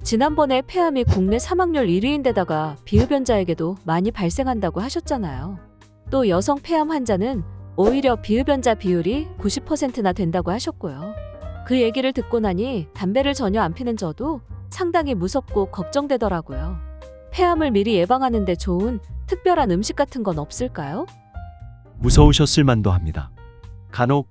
지난번에 폐암이 국내 사망률 1위인데다가 비흡연자에게도 많이 발생한다고 하셨잖아요. 또 여성 폐암 환자는 오히려 비흡연자 비율이 90%나 된다고 하셨고요. 그 얘기를 듣고 나니 담배를 전혀 안 피는 저도 상당히 무섭고 걱정되더라고요. 폐암을 미리 예방하는 데 좋은 특별한 음식 같은 건 없을까요? 무서우셨을 만도 합니다. 간혹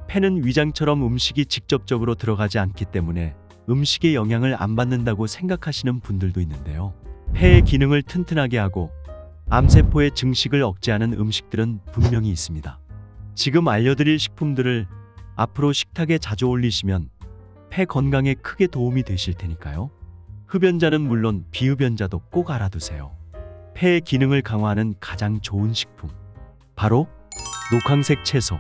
폐는 위장처럼 음식이 직접적으로 들어가지 않기 때문에 음식의 영향을 안 받는다고 생각하시는 분들도 있는데요. 폐의 기능을 튼튼하게 하고 암세포의 증식을 억제하는 음식들은 분명히 있습니다. 지금 알려드릴 식품들을 앞으로 식탁에 자주 올리시면 폐 건강에 크게 도움이 되실 테니까요. 흡연자는 물론 비흡연자도 꼭 알아두세요. 폐의 기능을 강화하는 가장 좋은 식품, 바로 녹황색 채소.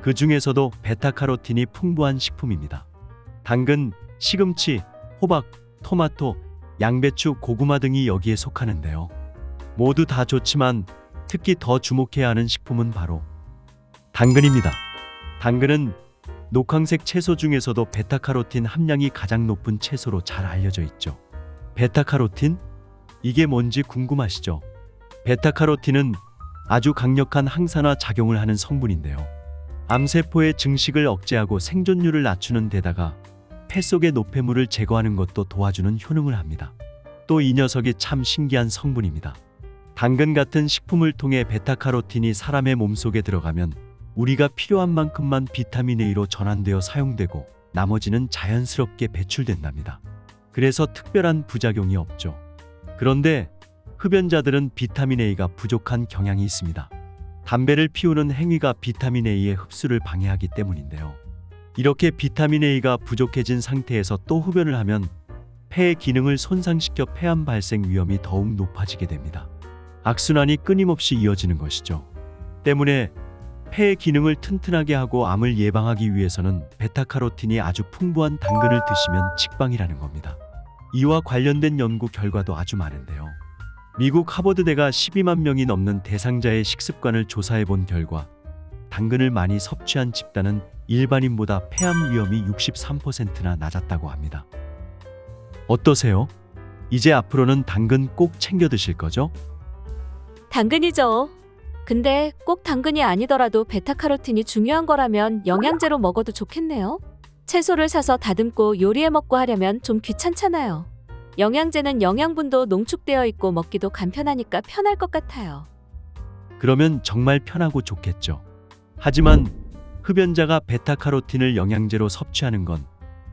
그 중에서도 베타카로틴이 풍부한 식품입니다. 당근, 시금치, 호박, 토마토, 양배추, 고구마 등이 여기에 속하는데요. 모두 다 좋지만 특히 더 주목해야 하는 식품은 바로 당근입니다. 당근은 녹황색 채소 중에서도 베타카로틴 함량이 가장 높은 채소로 잘 알려져 있죠. 베타카로틴? 이게 뭔지 궁금하시죠? 베타카로틴은 아주 강력한 항산화 작용을 하는 성분인데요. 암세포의 증식을 억제하고 생존율을 낮추는 데다가 폐 속의 노폐물을 제거하는 것도 도와주는 효능을 합니다. 또 이 녀석이 참 신기한 성분입니다. 당근 같은 식품을 통해 베타카로틴이 사람의 몸속에 들어가면 우리가 필요한 만큼만 비타민 A로 전환되어 사용되고 나머지는 자연스럽게 배출된답니다. 그래서 특별한 부작용이 없죠. 그런데 흡연자들은 비타민 A가 부족한 경향이 있습니다. 담배를 피우는 행위가 비타민 A의 흡수를 방해하기 때문인데요. 이렇게 비타민 A가 부족해진 상태에서 또 흡연을 하면 폐의 기능을 손상시켜 폐암 발생 위험이 더욱 높아지게 됩니다. 악순환이 끊임없이 이어지는 것이죠. 때문에 폐의 기능을 튼튼하게 하고 암을 예방하기 위해서는 베타카로틴이 아주 풍부한 당근을 드시면 직방이라는 겁니다. 이와 관련된 연구 결과도 아주 많은데요. 미국 하버드대가 12만 명이 넘는 대상자의 식습관을 조사해 본 결과 당근을 많이 섭취한 집단은 일반인보다 폐암 위험이 63%나 낮았다고 합니다. 어떠세요? 이제 앞으로는 당근 꼭 챙겨 드실 거죠? 당근이죠. 근데 꼭 당근이 아니더라도 베타카로틴이 중요한 거라면 영양제로 먹어도 좋겠네요. 채소를 사서 다듬고 요리해 먹고 하려면 좀 귀찮잖아요. 영양제는 영양분도 농축되어 있고 먹기도 간편하니까 편할 것 같아요. 그러면 정말 편하고 좋겠죠. 하지만 흡연자가 베타카로틴을 영양제로 섭취하는 건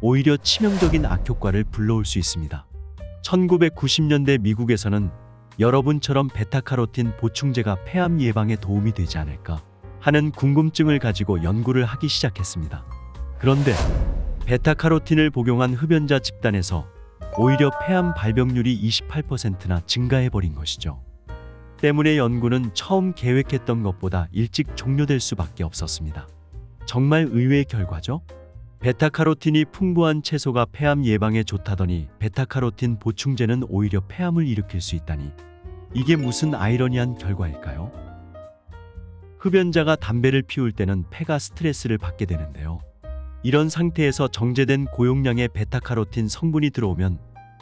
오히려 치명적인 악효과를 불러올 수 있습니다. 1990년대 미국에서는 여러분처럼 베타카로틴 보충제가 폐암 예방에 도움이 되지 않을까 하는 궁금증을 가지고 연구를 하기 시작했습니다. 그런데 베타카로틴을 복용한 흡연자 집단에서 오히려 폐암 발병률이 28%나 증가해버린 것이죠. 때문에 연구는 처음 계획했던 것보다 일찍 종료될 수밖에 없었습니다. 정말 의외의 결과죠? 베타카로틴이 풍부한 채소가 폐암 예방에 좋다더니 베타카로틴 보충제는 오히려 폐암을 일으킬 수 있다니, 이게 무슨 아이러니한 결과일까요? 흡연자가 담배를 피울 때는 폐가 스트레스를 받게 되는데요. 이런 상태에서 정제된 고용량의 베타카로틴 성분이 들어오면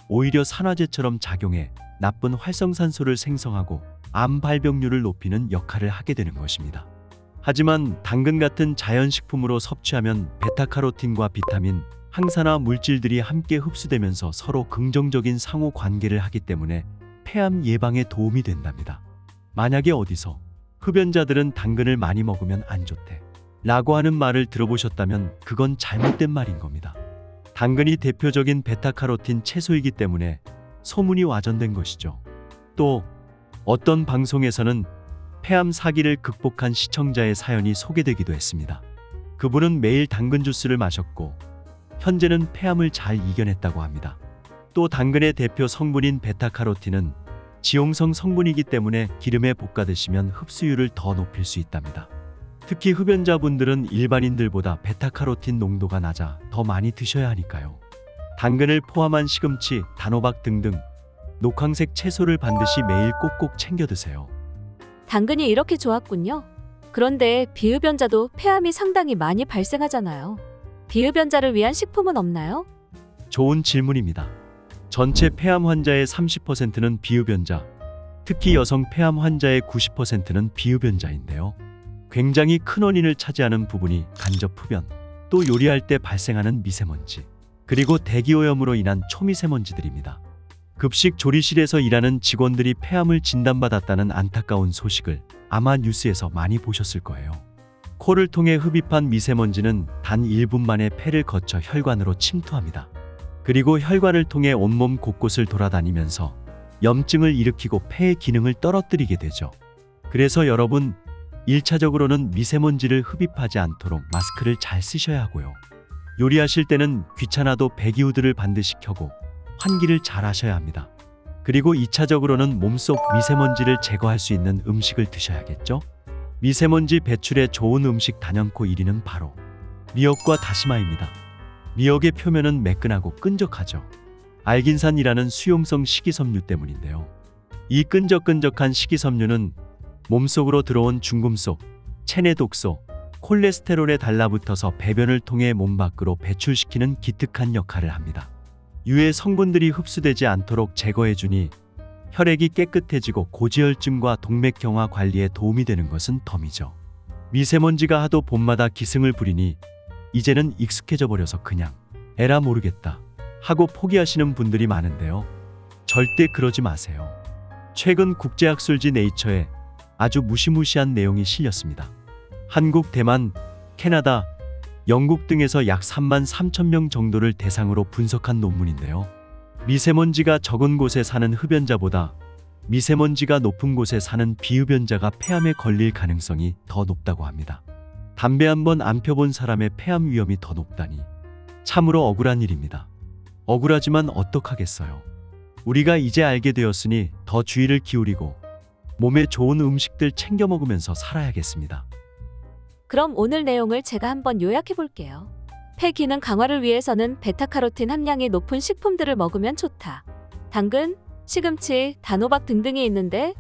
오히려 산화제처럼 작용해 나쁜 활성산소를 생성하고 암 발병률을 높이는 역할을 하게 되는 것입니다. 하지만 당근 같은 자연식품으로 섭취하면 베타카로틴과 비타민, 항산화 물질들이 함께 흡수되면서 서로 긍정적인 상호 관계를 하기 때문에 폐암 예방에 도움이 된답니다. 만약에 어디서 흡연자들은 당근을 많이 먹으면 안 좋대 라고 하는 말을 들어보셨다면 그건 잘못된 말인 겁니다. 당근이 대표적인 베타카로틴 채소이기 때문에 소문이 와전된 것이죠. 또 어떤 방송에서는 폐암 사기를 극복한 시청자의 사연이 소개되기도 했습니다. 그분은 매일 당근 주스를 마셨고 현재는 폐암을 잘 이겨냈다고 합니다. 또 당근의 대표 성분인 베타카로틴은 지용성 성분이기 때문에 기름에 볶아 드시면 흡수율을 더 높일 수 있답니다. 특히 흡연자분들은 일반인들보다 베타카로틴 농도가 낮아 더 많이 드셔야 하니까요. 당근을 포함한 시금치, 단호박 등등 녹황색 채소를 반드시 매일 꼭꼭 챙겨 드세요. 당근이 이렇게 좋았군요. 그런데 비흡연자도 폐암이 상당히 많이 발생하잖아요. 비흡연자를 위한 식품은 없나요? 좋은 질문입니다. 전체 폐암 환자의 30%는 비흡연자, 특히 여성 폐암 환자의 90%는 비흡연자인데요. 굉장히 큰 원인을 차지하는 부분이 간접 흡연, 또 요리할 때 발생하는 미세먼지, 그리고 대기오염으로 인한 초미세먼지들입니다. 급식 조리실에서 일하는 직원들이 폐암을 진단받았다는 안타까운 소식을 아마 뉴스에서 많이 보셨을 거예요. 코를 통해 흡입한 미세먼지는 단 1분 만에 폐를 거쳐 혈관으로 침투합니다. 그리고 혈관을 통해 온몸 곳곳을 돌아다니면서 염증을 일으키고 폐의 기능을 떨어뜨리게 되죠. 그래서 여러분, 1차적으로는 미세먼지를 흡입하지 않도록 마스크를 잘 쓰셔야 하고요. 요리하실 때는 귀찮아도 배기후드를 반드시 켜고 환기를 잘 하셔야 합니다. 그리고 2차적으로는 몸속 미세먼지를 제거할 수 있는 음식을 드셔야겠죠? 미세먼지 배출에 좋은 음식 단연코 1위는 바로 미역과 다시마입니다. 미역의 표면은 매끈하고 끈적하죠. 알긴산이라는 수용성 식이섬유 때문인데요. 이 끈적끈적한 식이섬유는 몸속으로 들어온 중금속, 체내 독소, 콜레스테롤에 달라붙어서 배변을 통해 몸 밖으로 배출시키는 기특한 역할을 합니다. 유해 성분들이 흡수되지 않도록 제거해주니 혈액이 깨끗해지고 고지혈증과 동맥경화 관리에 도움이 되는 것은 덤이죠. 미세먼지가 하도 봄마다 기승을 부리니 이제는 익숙해져 버려서 그냥 에라 모르겠다 하고 포기하시는 분들이 많은데요. 절대 그러지 마세요. 최근 국제학술지 네이처에 아주 무시무시한 내용이 실렸습니다. 한국, 대만, 캐나다, 영국 등에서 약 3만 3천 명 정도를 대상으로 분석한 논문인데요. 미세먼지가 적은 곳에 사는 흡연자보다 미세먼지가 높은 곳에 사는 비흡연자가 폐암에 걸릴 가능성이 더 높다고 합니다. 담배 한 번 안 펴본 사람의 폐암 위험이 더 높다니 참으로 억울한 일입니다. 억울하지만 어떡하겠어요. 우리가 이제 알게 되었으니 더 주의를 기울이고 몸에 좋은 음식들 챙겨 먹으면서 살아야겠습니다. 그럼 오늘 내용을 제가 한번 요약해 볼게요. 폐 기능 강화를 위해서는 베타카로틴 함량이 높은 식품들을 먹으면 좋다. 당근, 시금치, 단호박 등등이 있는데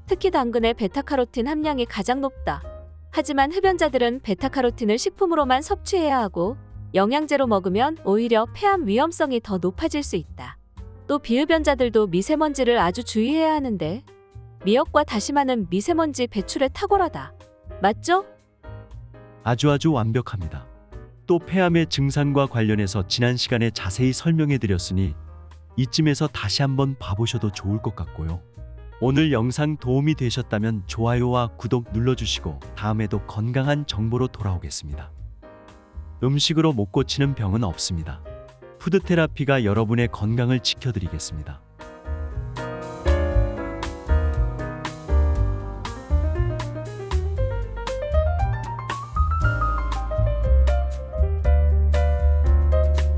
특히 당근의 베타카로틴 함량이 가장 높다. 하지만 흡연자들은 베타카로틴을 식품으로만 섭취해야 하고 영양제로 먹으면 오히려 폐암 위험성이 더 높아질 수 있다. 또 비흡연자들도 미세먼지를 아주 주의해야 하는데 미역과 다시마는 미세먼지 배출에 탁월하다. 맞죠? 아주 완벽합니다. 또 폐암의 증상과 관련해서 지난 시간에 자세히 설명해 드렸으니 이쯤에서 다시 한번 봐보셔도 좋을 것 같고요. 오늘 영상 도움이 되셨다면 좋아요와 구독 눌러주시고 다음에도 건강한 정보로 돌아오겠습니다. 음식으로 못 고치는 병은 없습니다. 푸드테라피가 여러분의 건강을 지켜드리겠습니다.